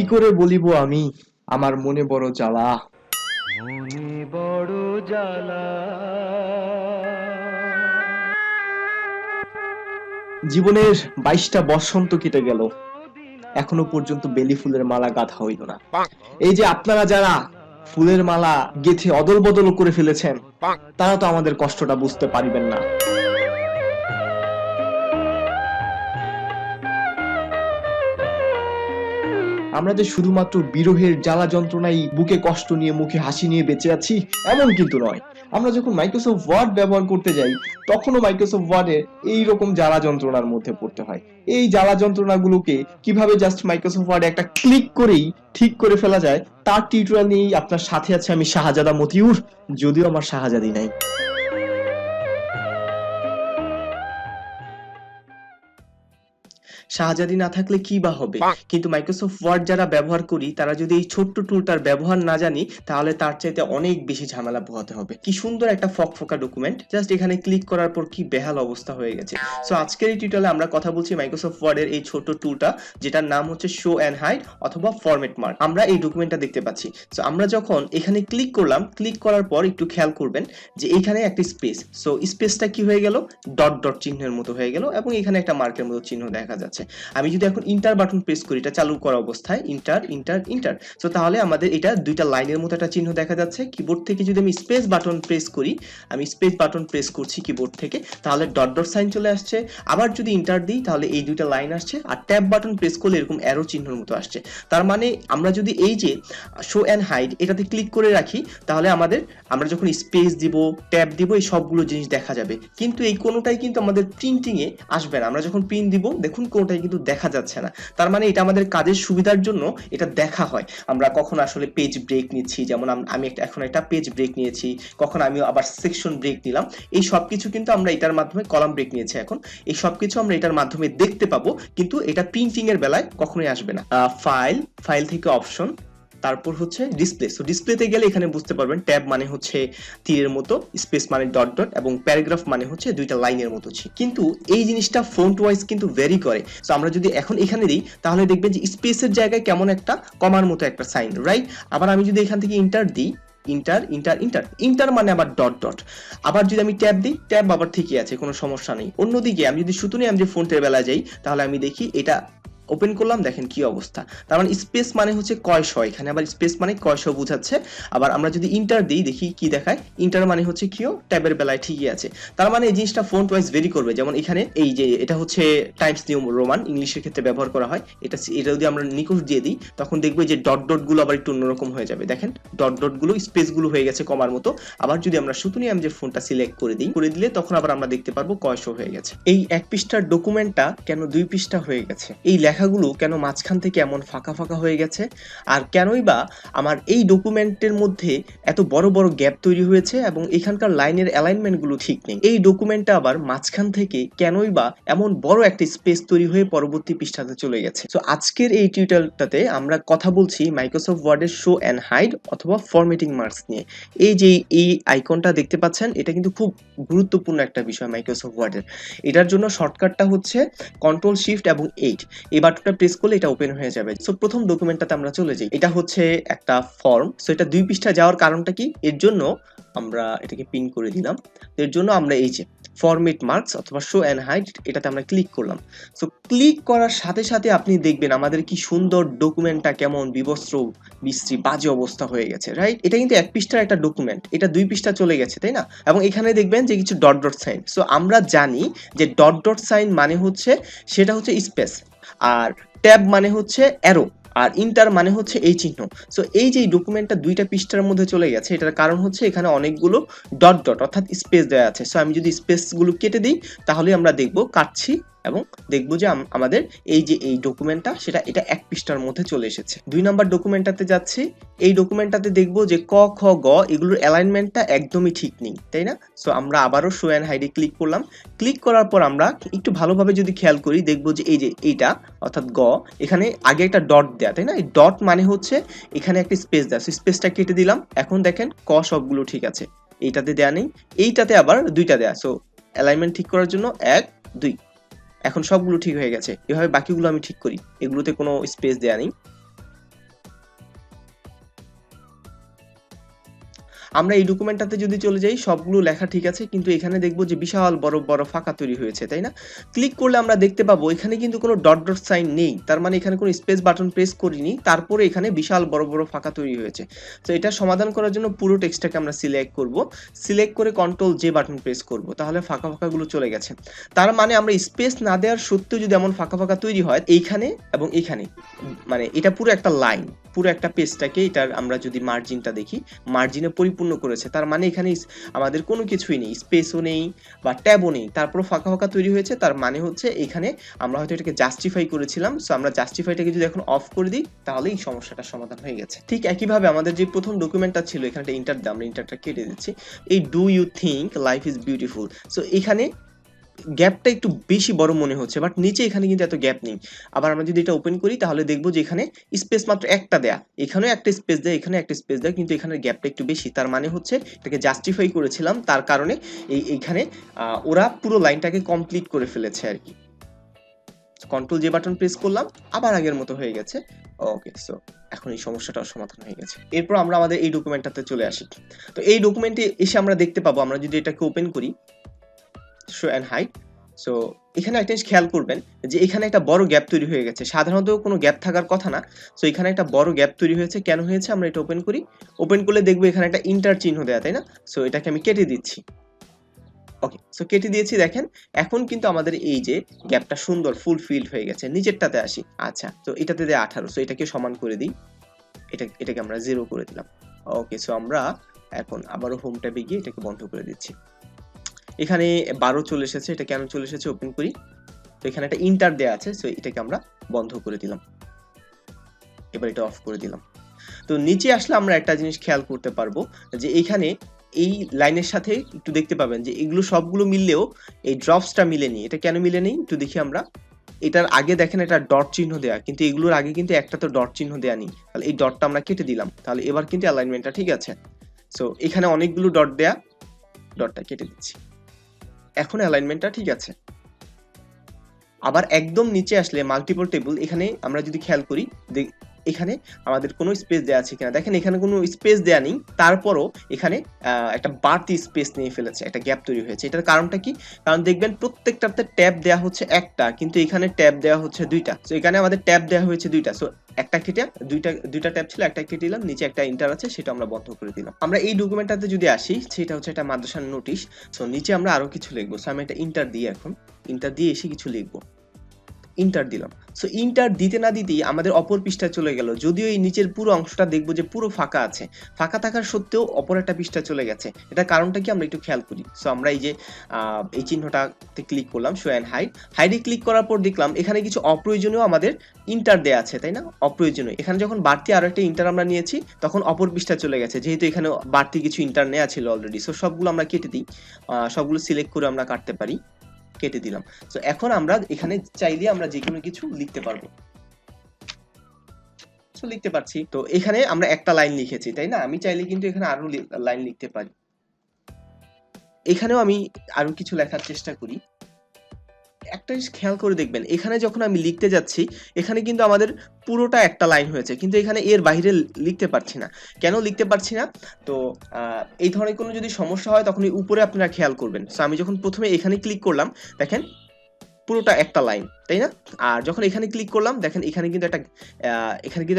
কি করে বলিব আমি আমার মনে বড় জ্বালা। মনে বড় জ্বালা। জীবনের 22টা বসন্ত কেটে গেল, এখনো পর্যন্ত বেলি ফুলের মালা গাঁথা হইল না। এই যে আপনারা যারা ফুলের মালা গেথে অদল বদল করে ফেলেছেন, তারা তো আমাদের কষ্টটা বুঝতে পারিবেন না। আমরা যে শুধুমাত্র বিরহের জ্বালা যন্ত্রণাই বুকে কষ্ট নিয়ে মুখে হাসি নিয়ে বেঁচে আছি এমন কিন্তু নয়। আমরা যখন মাইক্রোসফট ওয়ার্ড ব্যবহার করতে যাই তখনও মাইক্রোসফট ওয়ার্ডে এইরকম জ্বালা যন্ত্রণার মধ্যে পড়তে হয়। এই জ্বালা যন্ত্রণাগুলোকে কিভাবে জাস্ট মাইক্রোসফট ওয়ার্ডে একটা ক্লিক করেই ঠিক করে ফেলা যায় তার টিউটোরিয়াল নিয়েই আপনার সাথে আছে আমি শাহজাদা মতিউর, যদিও আমার শাহজাদি নাই। শাহজাদি না থাকলে কি বা হবে, কিন্তু মাইক্রোসফট ওয়ার্ড যারা ব্যবহার করি তারা যদি এই ছোট্ট টুলটার ব্যবহার না জানি তাহলে তার চাইতে অনেক বেশি ঝামেলা পোহাতে হবে। কি সুন্দর একটা ফকফকা ডকুমেন্ট, জাস্ট এখানে ক্লিক করার পর কি বেহাল অবস্থা হয়ে গেছে। সো আজকের এই টিউটোরিয়ালে আমরা কথা বলছি মাইক্রোসফট ওয়ার্ডের এই ছোট্ট টুলটা যেটার নাম হচ্ছে শো এন্ড হাইড অথবা ফরম্যাট মার্ক। আমরা এই ডকুমেন্টটা দেখতে পাচ্ছি। সো আমরা যখন এখানে ক্লিক করলাম, ক্লিক করার পর একটু খেয়াল করবেন যে এখানে একটা স্পেস, সো স্পেসটা কি হয়ে গেল, ডট ডট চিহ্নের মতো হয়ে গেল এবং এখানে একটা মার্কের মতো চিহ্ন দেখা যাচ্ছে। আমি যদি এখন ইন্টার বাটন প্রেস করি, এটা চালু করা অবস্থায় ইন্টার ইন্টার ইন্টার, সো তাহলে আমাদের এটা দুইটা লাইনের মতো একটা চিহ্ন দেখা যাচ্ছে। কিবোর্ড থেকে যদি আমি স্পেস বাটন প্রেস করি, আমি স্পেস বাটন প্রেস করছি কিবোর্ড থেকে, তাহলে ডট ডট সাইন চলে আসছে। আবার যদি ইন্টার দিই তাহলে এই দুইটা লাইন আসছে, আর ট্যাব বাটন প্রেস করলে এরকম অ্যারো চিহ্নের মতো আসছে। তার মানে আমরা যদি এই যে শো এন্ড হাইড এটাতে ক্লিক করে রাখি তাহলে আমরা যখন স্পেস দিব, ট্যাব দিব, এই সবগুলো জিনিস দেখা যাবে। কিন্তু এই কোনোটাই কিন্তু আমাদের প্রিন্টিং এ আসবে না। আমরা যখন প্রিন্ট দিব দেখুন কোনোটাই কিন্তু দেখা যাচ্ছে না। তার মানে এটা আমাদের কাজের সুবিধার জন্য এটা দেখা হয়। আমরা কখন আসলে পেজ ব্রেক নিচ্ছি, যেমন আমি এখন একটা পেজ ব্রেক নিয়েছি, কখন আমি আবার সেকশন ব্রেক নিলাম, এই সবকিছু কিন্তু আমরা এটার মাধ্যমে, কলাম ব্রেক নিয়েছি এখন, এই সবকিছু আমরা এটার মাধ্যমে দেখতে পাবো, কিন্তু এটা প্রিন্টিং এর বেলায় কখনোই আসবে না। ফাইল থেকে অপশন, তারপর হচ্ছে ডিসপ্লে। সো ডিসপ্লেতে গেলে এখানে বুঝতে পারবেন ট্যাব মানে হচ্ছে তীরের মতো, স্পেস মানে ডট ডট এবং প্যারাগ্রাফ মানে হচ্ছে দুইটা লাইনের মতো। কিন্তু এই জিনিসটা ফন্ট ওয়াইজ কিন্তু ভ্যারি করে। সো আমরা যদি এখন এখানে দিই তাহলে দেখবেন যে স্পেসের জায়গায় কেমন একটা কমার মতো একটা সাইন, রাইট? আবার আমি যদি এখান থেকে ইন্টার দিই, ইন্টার ইন্টার ইন্টার ইন্টার মানে আবার ডট ডট। আবার যদি আমি ট্যাব দিই, ট্যাব আবার ঠিকই আছে, কোনো সমস্যা নেই। অন্যদিকে আমি যদি শুধু আমি যে ফন্টের বেলায় যাই তাহলে আমি দেখি এটা ওপেন করলাম, দেখেন কি অবস্থা। তার মানে স্পেস মানে হচ্ছে কয়শ, এখানে আবার স্পেস মানে কয়শ বোঝাচ্ছে। আবার আমরা যদি ইন্টার দিই দেখি কি দেখায়, ইন্টার মানে হচ্ছে কিও, ট্যাবের বেলায় ঠিকই আছে। তার মানে এই জিনিসটা ফন্ট ওয়াইজ ভেরি করবে। যেমন এখানে এই যে এটা হচ্ছে টাইমস নিউ রোমান, ইংলিশের ক্ষেত্রে ব্যবহার করা হয়। এটা যদি আমরা নিকুশ দিয়ে দিই তখন দেখবো যে ডট ডট গুলো আবার একটু অন্যরকম হয়ে যাবে। দেখেন ডট ডট গুলো, স্পেস গুলো হয়ে গেছে কমার মতো। আবার যদি আমরা শুধুই আমি যে ফোনটা সিলেক্ট করে দিলে তখন আবার আমরা দেখতে পারবো কয়শ হয়ে গেছে। এই এক পৃষ্ঠার ডকুমেন্টটা কেন 2 পৃষ্ঠা হয়ে গেছে, এই লেখাগুলো কেন মাঝখান থেকে এমন ফাঁকা ফাঁকা হয়ে গেছে, আর কেনই বা আমার এই ডকুমেন্টের মধ্যে এত বড় বড় গ্যাপ তৈরি হয়েছে এবং এখানকার লাইনের অ্যালাইনমেন্ট গুলো ঠিক নেই। এই ডকুমেন্টটা আবার মাঝখান থেকে কেনই বা এমন বড় একটা স্পেস তৈরি হয়ে পরবর্তী পৃষ্ঠাতে চলে গেছে। তো আজকের এই টিউটোরিয়ালটাতে আমরা কথা বলছি মাইক্রোসফট ওয়ার্ডের শো এন্ড হাইড অথবা ফরম্যাটিং মার্কস নিয়ে। এই যে এই আইকনটা দেখতে পাচ্ছেন, এটা কিন্তু খুব গুরুত্বপূর্ণ একটা বিষয় মাইক্রোসফট ওয়ার্ডের। এটার জন্য শর্টকাটটা হচ্ছে কন্ট্রোল শিফট এবং 8, এই বাটনটা প্রেস করলে এটা ওপেন হয়ে যাবে। সো প্রথম ডকুমেন্টটাতে আমরা চলে যাই। এটা হচ্ছে একটা ফর্ম। সো এটা 2 পৃষ্ঠা যাওয়ার কারণটা কি, এর জন্য আমরা এটাকে পিন করে দিলাম। এর জন্য আমরা এই যে ফরম্যাট মার্কস অথবা শো এন্ড হাইড এটাতে আমরা ক্লিক করলাম। সো ক্লিক করার সাথে সাথে আপনি দেখবেন আমাদের কি সুন্দর ডকুমেন্টটা কেমন বিবস্ত্র বিশ্রী বাজে অবস্থা হয়ে গেছে, রাইট? এটা কিন্তু 1 পৃষ্ঠার একটা ডকুমেন্ট, এটা 2 পৃষ্ঠা চলে গেছে, তাই না? এবং এখানে দেখবেন যে কিছু ডট ডট সাইন। সো আমরা জানি যে ডট ডট সাইন মানে হচ্ছে সেটা হচ্ছে স্পেস, আর ট্যাব মানে হচ্ছে অ্যারো, আর ইন্টার মানে হচ্ছে এই চিহ্ন। সো এই যে ডকুমেন্টটা 2টা পৃষ্ঠার মধ্যে চলে গেছে, এটার কারণ হচ্ছে এখানে অনেকগুলো ডট ডট অর্থাৎ স্পেস দেওয়া আছে। সো আমি যদি স্পেসগুলো কেটে দিই তাহলে আমরা দেখব, কাটছি এবং দেখবো যে আমাদের এই যে এই ডকুমেন্টটা এটা 1 পৃষ্ঠার মধ্যে চলে এসেছে। 2 নাম্বার ডকুমেন্টটাতে যাচ্ছি। এই ডকুমেন্টটাতে দেখবো যে ক খ গ এগুলোর অ্যালাইনমেন্টটা একদমই ঠিক নেই, তাই না? সো আমরা আবারও শো এন্ড হাইডে ক্লিক করলাম। ক্লিক করার পর আমরা একটু ভালোভাবে যদি খেয়াল করি দেখবো যে এই যে এইটা অর্থাৎ গ, এখানে আগে একটা ডট দেয়া, তাই না? এই ডট মানে হচ্ছে এখানে একটা স্পেস দেয়া, স্পেসটা কেটে দিলাম। এখন দেখেন ক সবগুলো ঠিক আছে, এইটাতে দেয়া নেই, এইটাতে আবার 2টা দেয়া। সো অ্যালাইনমেন্ট ঠিক করার জন্য 1 2, এখন সবগুলো ঠিক হয়ে গেছে। এভাবে বাকিগুলো আমি ঠিক করি, এগুলোতে কোনো স্পেস দেয়া নেই। আমরা এই ডকুমেন্টটাতে যদি চলে যাই সবগুলো লেখা ঠিক আছে, কিন্তু এখানে দেখবো যে বিশাল বড় বড় ফাঁকা তৈরি হয়েছে, তাই না? ক্লিক করলে আমরা দেখতে পাবো এখানে কিন্তু কোনো ডট ডট সাইন নেই, তার মানে এখানে কোনো স্পেস বাটন প্রেস করিনি, তারপরে এখানে বিশাল বড় বড় ফাঁকা তৈরি হয়েছে। তো এটা সমাধান করার জন্য পুরো টেক্সটটাকে আমরা সিলেক্ট করব, সিলেক্ট করে কন্ট্রোল জে বাটন প্রেস করব, তাহলে ফাঁকা ফাঁকাগুলো চলে গেছে। তার মানে আমরা স্পেস না দেওয়ার সত্ত্বেও যদি এমন ফাঁকা ফাঁকা তৈরি হয় এইখানে এবং এইখানে, মানে এটা পুরো একটা লাইন, পুরো একটা পেজটাকে এটার আমরা যদি মার্জিনটা দেখি মার্জিনে পরিপূর্ণ করেছে, তার মানে এখানে আমাদের কোনো কিছুই নেই, স্পেসও নেই বা ট্যাবও নেই, তারপর ফাঁকা ফাঁকা তৈরি হয়েছে, তার মানে হচ্ছে এখানে আমরা হয়তো এটাকে জাস্টিফাই করেছিলাম। সো আমরা জাস্টিফাইটাকে যদি এখন অফ করে দিই তাহলে এই সমস্যাটা সমাধান হয়ে গেছে। ঠিক একইভাবে আমাদের যে প্রথম ডকুমেন্টটা ছিল এখানে একটা ইন্টার দিয়ে আমরা ইন্টারটা কেটে দিচ্ছি, এই do you think life is beautiful. So এখানে গ্যাপটা একটু বেশি বড় মনে হচ্ছে, বাট নিচে এখানে কিন্তু এত গ্যাপ নেই। আবার আমরা যদি এটা ওপেন করি তাহলে দেখবো যে এখানে স্পেস মাত্র একটা দেয়া, এখানেও একটা স্পেস দেয়, এখানে একটা স্পেস দেয়, কিন্তু এখানে গ্যাপটা একটু বেশি, তার মানে হচ্ছে এটাকে জাস্টিফাই করেছিলাম, তার কারণে এইখানে ওরা পুরো লাইনটাকে কমপ্লিট করে ফেলেছে আর কি। কন্ট্রোল জে বাটন প্রেস করলাম, আবার আগের মতো হয়ে গেছে। ওকে, সো এখন এই সমস্যাটাও সমাধান হয়ে গেছে। এরপর আমরা আমাদের এই ডকুমেন্টটাতে চলে আসি। তো এই ডকুমেন্টে এসে আমরা দেখতে পাবো, আমরা যদি এটাকে ওপেন করি শো এন্ড হাইড, সো এখানে একটা জিনিস খেয়াল করবেন যে এখানে একটা বড় গ্যাপ তৈরি হয়ে গেছে, সাধারণত কোনো গ্যাপ থাকার কথা না। সো এখানে একটা বড় গ্যাপ তৈরি হয়েছে, কেন হয়েছে আমরা এটা ওপেন করি, ওপেন করলে দেখবো এখানে একটা ইন্টার চিহ্ন দেয়া, তাই না? সো এটাকে আমি কেটে দিচ্ছি। ওকে, সো কেটে দিয়েছি, দেখেন এখন কিন্তু আমাদের এই যে গ্যাপটা সুন্দর ফুলফিল হয়ে গেছে। নিচেরটাতে আসি, আচ্ছা তো এটাতে দেয় 18, সো এটাকে সমান করে দিই, এটাকে আমরা 0 করে দিলাম। ওকে, সো আমরা এখন আবারও হোম ট্যাবে গিয়ে এটাকে বন্ধ করে দিচ্ছি। এখানে 12 চলে এসেছে, এটা কেন চলে এসেছে ওপেন করি, তো এখানে একটা ইন্টার দেয়া আছে, সো এটাকে আমরা বন্ধ করে দিলাম, এবার এটা অফ করে দিলাম। তো নিচে আসলে আমরা একটা জিনিস খেয়াল করতে পারবো যে এখানে এই লাইনের সাথে একটু দেখতে পাবেন যে এগুলো সবগুলো মিললেও এই ড্রপসটা মিলেনি। এটা কেন মিলেনি একটু দেখি আমরা। এটার আগে দেখেন এটা ডট চিহ্ন দেয়া, কিন্তু এগুলোর আগে কিন্তু একটা তো ডট চিহ্ন দেয়া নেই, তাহলে এই ডটটা আমরা কেটে দিলাম, তাহলে এবার কিন্তু অ্যালাইনমেন্টটা ঠিক আছে। সো এখানে অনেকগুলো ডট দেয়া, ডটটা কেটে দিচ্ছি, এখন অ্যালাইনমেন্টটা ঠিক আছে। আবার একদম নিচে আসলে মাল্টিপল টেবিল, এখানে আমরা যদি খেয়াল করি এখানে আমাদের কোনো স্পেস দেওয়া আছে কিনা, দেখেন এখানে কোনো স্পেস দেওয়া নেই, তারপরও এখানে একটা বাড়তি স্পেস নিয়ে ফেলেছে, একটা গ্যাপ তৈরি হয়েছে। এটার কারণটা কি? কারণ দেখবেন প্রত্যেকটাতে ট্যাব দেওয়া হচ্ছে একটা, কিন্তু এখানে ট্যাব দেওয়া হচ্ছে দুইটা। সো এখানে আমাদের ট্যাব দেওয়া হয়েছে দুইটা, সো একটা কেটে দুইটা ট্যাব ছিল, একটা কেটে দিলাম, নিচে একটা ইন্টার আছে সেটা আমরা বন্ধ করে দিলাম। আমরা এই ডকুমেন্টটাতে যদি আসি, সেটা হচ্ছে একটা মাদ্রাসার নোটিশ। সো নিচে আমরা আরো কিছু লিখবো, সো আমি একটা ইন্টার দিই, এখন ইন্টার দিয়ে এসে কিছু লিখবো, ইন্টার দিলাম। সো ইন্টার দিতে না দিতেই আমাদের অপর পৃষ্ঠায় চলে গেল, যদিও এই নিচের পুরো অংশটা দেখবো যে পুরো ফাঁকা আছে, ফাঁকা থাকার সত্ত্বেও অপর একটা পৃষ্ঠায় চলে গেছে। এটা কারণটা কি আমরা একটু খেয়াল করি। সো আমরা এই যে এই চিহ্নটাতে ক্লিক করলাম, শো এন্ড হাইড, হাইডে ক্লিক করার পর দেখলাম এখানে কিছু অপ্রয়োজনীয় আমাদের ইন্টার দেয়া আছে, তাই না? অপ্রয়োজনীয়, এখানে যখন বাড়তি আরো একটা ইন্টার আমরা নিয়েছি তখন অপর পৃষ্ঠায় চলে গেছে, যেহেতু এখানে বাড়তি কিছু ইন্টার নেওয়া ছিল অলরেডি। সো সবগুলো আমরা কেটে দিই, সবগুলো সিলেক্ট করে আমরা কাটতে পারি, কেটে দিলাম। তো এখন আমরা এখানে চাইলে আমরা যে কোনো কিছু লিখতে পারবো, তো লিখতে পারছি। তো এখানে আমরা একটা লাইন লিখেছি, তাই না? আমি চাইলে কিন্তু এখানে আরো লাইন লিখতে পারি, এখানেও আমি আরো কিছু লেখার চেষ্টা করি। একটা জিনিস খেয়াল করে দেখবেন, এখানে যখন আমি লিখতে যাচ্ছি এখানে কিন্তু আমাদের পুরোটা একটা লাইন হয়েছে, কিন্তু এখানে এর বাইরে লিখতে পারছি না। কেন লিখতে পারছি না? তো এই ধরনের কোনো যদি সমস্যা হয় তখন এই উপরে আপনারা খেয়াল করবেন। সো আমি যখন প্রথমে এখানে ক্লিক করলাম, দেখেন পুরোটা একটা লাইন, তাই না? আর যখন এখানে ক্লিক করলাম, দেখেন এখানে কিন্তু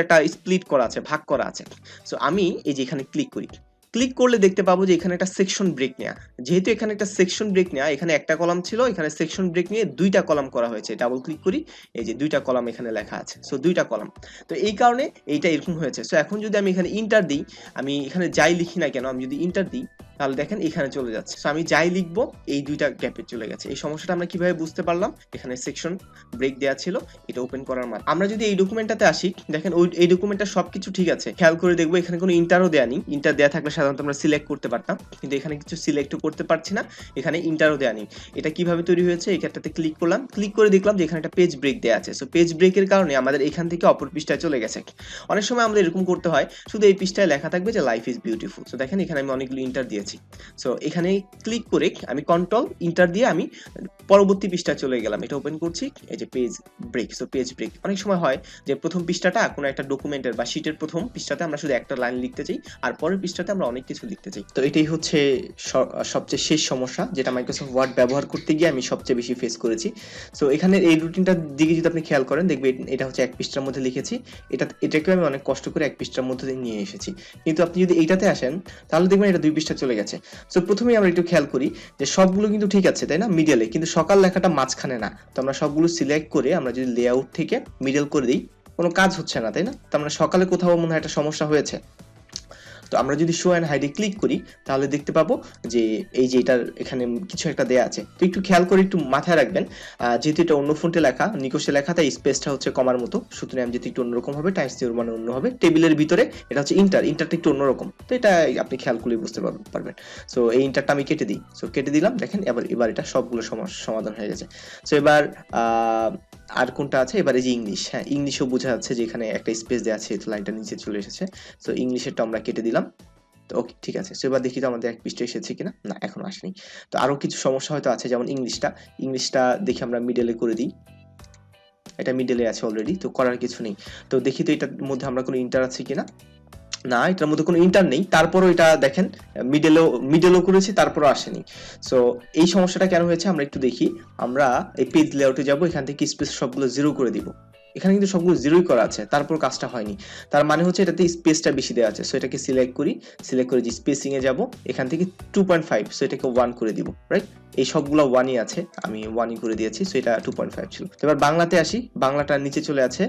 একটা স্প্লিট করা আছে, ভাগ করা আছে। সো আমি এই যে এখানে ক্লিক করি, ক্লিক করলে দেখতে পাবো যে এখানে একটা সেকশন ব্রেক নেয়া, যেহেতু এখানে একটা সেকশন ব্রেক নেয়া, এখানে একটা কলাম ছিল, এখানে সেকশন ব্রেক নিয়ে দুইটা কলাম করা হয়েছে। ডাবল ক্লিক করি, এই যে দুইটা কলাম এখানে লেখা আছে, সো দুইটা কলাম। তো এই কারণে এইটা এরকম হয়েছে। সো এখন যদি আমি এখানে ইন্টার দিই, আমি এখানে যাই লিখি না কেন, আমি যদি ইন্টার দিই তাহলে দেখেন এখানে চলে যাচ্ছে। সো আমি যাই লিখবো এই দুইটা গ্যাপে চলে গেছে। এই সমস্যাটা আমরা কিভাবে বুঝতে পারলাম? এখানে সেকশন ব্রেক দেওয়া ছিল, এটা ওপেন করার মাধ্যমে। আমরা যদি এই ডকুমেন্টটাতে আসি, দেখেন এই ডকুমেন্টটা সবকিছু ঠিক আছে, খেয়াল করে দেখবো এখানে কোনো ইন্টারও দেয়া নেই। ইন্টার দেয়া থাকলে সাধারণত আমরা সিলেক্ট করতে পারতাম, কিন্তু এখানে কিছু সিলেক্টও করতে পারছি না, এখানে ইন্টারও দেয়া নেই। এটা কিভাবে তৈরি হয়েছে? এই ক্ষেত্রতে ক্লিক করলাম, ক্লিক করে দেখলাম যে এখানে একটা পেজ ব্রেক দেয়া আছে। সো পেজ ব্রেকের কারণে আমাদের এখান থেকে অপর পৃষ্ঠায় চলে গেছে। অনেক সময় আমাদের এরকম করতে হয়, শুধু এই পৃষ্ঠায় লেখা থাকবে যে লাইফ ইজ বিউটিফুল। সো দেখেন এখানে আমি অনেকগুলো ইন্টার দিয়েছি। সো এখানে ক্লিক করে আমি কন্ট্রোল ইন্টার দিয়ে আমি পরবর্তী পৃষ্ঠায় চলে গেলাম, এটা ওপেন করছি, এই যে page break. So page break অনেক সময় হয় যে প্রথম পৃষ্ঠাটা কোনো একটা ডকুমেন্টের বা শিটের প্রথম পৃষ্ঠাতে আমরা শুধু একটা লাইন লিখতে চাই, আর পরের পৃষ্ঠাতে আমরা অনেক কিছু লিখতে চাই। তো এটাই হচ্ছে সবচেয়ে শেষ সমস্যা যেটা মাইক্রোসফট ওয়ার্ড ব্যবহার করতে গিয়ে আমি সবচেয়ে বেশি ফেস করেছি। সো এখানে এই রুটিনটার দিকে যদি আপনি খেয়াল করেন দেখবেন এটা হচ্ছে 1 পৃষ্ঠার মধ্যে লিখেছি। এটাকেও আমি অনেক কষ্ট করে 1 পৃষ্ঠার মধ্যে দিয়ে নিয়ে এসেছি। কিন্তু আপনি যদি এইটাতে আসেন তাহলে দেখবেন এটা 2 পৃষ্ঠা চলে গেছে। সো প্রথমেই আমরা একটু খেয়াল করি যে সবগুলো কিন্তু ঠিক আছে, তাই না? মিডলে, কিন্তু সকাল লেখাটা মাঝখানে না। তো আমরা সবগুলো সিলেক্ট করে আমরা যদি লেআউট থেকে মিডল করে দিই, কোনো কাজ হচ্ছে না, তাই না? তো আমরা সকালে কোথাও মনে হয় একটা সমস্যা হয়েছে। তো আমরা যদি শো এন্ড হাইডে ক্লিক করি তাহলে দেখতে পাবো যে এই যে এটার এখানে কিছু একটা দেয়া আছে। তো একটু খেয়াল করে একটু মাথায় রাখবেন, যেহেতু এটা অন্য ফন্টে লেখা, নিকোশে লেখা, তাই স্পেসটা হচ্ছে কমার মতো, সুতরাং যেহেতু একটু অন্যরকম হবে, টাইমস নিউর মানে অন্য হবে। টেবিলের ভিতরে এটা হচ্ছে ইন্টারটা একটু অন্যরকম, তো এটা আপনি খেয়াল করলে বুঝতে পারবেন। সো এই ইন্টারটা আমি কেটে দিই। সো কেটে দিলাম, দেখেন এবার এটা সবগুলো সমস্যা সমাধান হয়ে গেছে। সো এবার আর কোনটা আছে, এবার এই যে ইংলিশ, হ্যাঁ ইংলিশও বোঝা যাচ্ছে যে এখানে একটা স্পেস দেওয়া আছে, লাইনটা নিচে চলে এসেছে। সো ইংলিশেরটা আমরা কেটে দিলাম। তো ওকে, ঠিক আছে। সো এবার দেখি তো আমাদের 1 পৃষ্ঠা এসেছে কিনা। না, এখনো আসেনি। তো আরো কিছু সমস্যা হয়তো আছে, যেমন ইংলিশটা দেখি আমরা মিডলে করে দিই। এটা মিডলে আছে অলরেডি, তো করার কিছু নেই। তো দেখি তো এটার মধ্যে আমরা কোনো ইন্টার আছে কিনা। না, এটার মধ্যে কোনো ইন্টার নেই, তারপরও এটা দেখেন মিডলও করেছি, তারপরও আসেনি। সো এই সমস্যাটা কেন হয়েছে আমরা একটু দেখি। আমরা এই পেজ লেআউটে যাব, এখান থেকে স্পেস সবগুলো 0 করে দিব। এখানে কিন্তু সবগুলো 0ই করা আছে, তারপর কাজটা হয়নি। তার মানে হচ্ছে এটাতে স্পেসটা বেশি দেওয়া আছে। সো এটাকে সিলেক্ট করে যে স্পেসিং এ যাব, এখান থেকে 2.5, সো এটাকে 1 করে দিব, রাইট? এই সবগুলো 1ই আছে, আমি 1ই করে দিয়েছি। সো এটা 2.5 ছিল। তো এবার বাংলাতে আসি, বাংলাটা নিচে চলে আছে,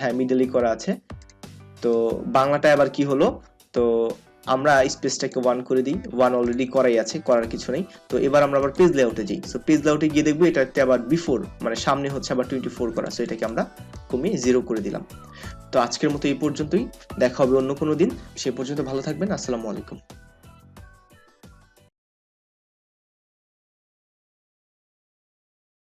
হ্যাঁ মিডলই করা আছে। তো বাংলাটা আবার কি হলো, তো আমরা স্পেসটাকে 1 করে দিই। 1 অলরেডি করাই আছে, করার কিছু নেই। তো এবার আমরা আবার পেজ লেআউটে যাই। সো পেজ লেআউটে গিয়ে দেখবো এটাতে আবার বিফোর মানে সামনে হচ্ছে আবার 24 করা। সো এটাকে আমরা কমিয়ে 0 করে দিলাম। তো আজকের মতো এই পর্যন্তই, দেখা হবে অন্য কোনো দিন। সে পর্যন্ত ভালো থাকবেন। আসসালামু আলাইকুম।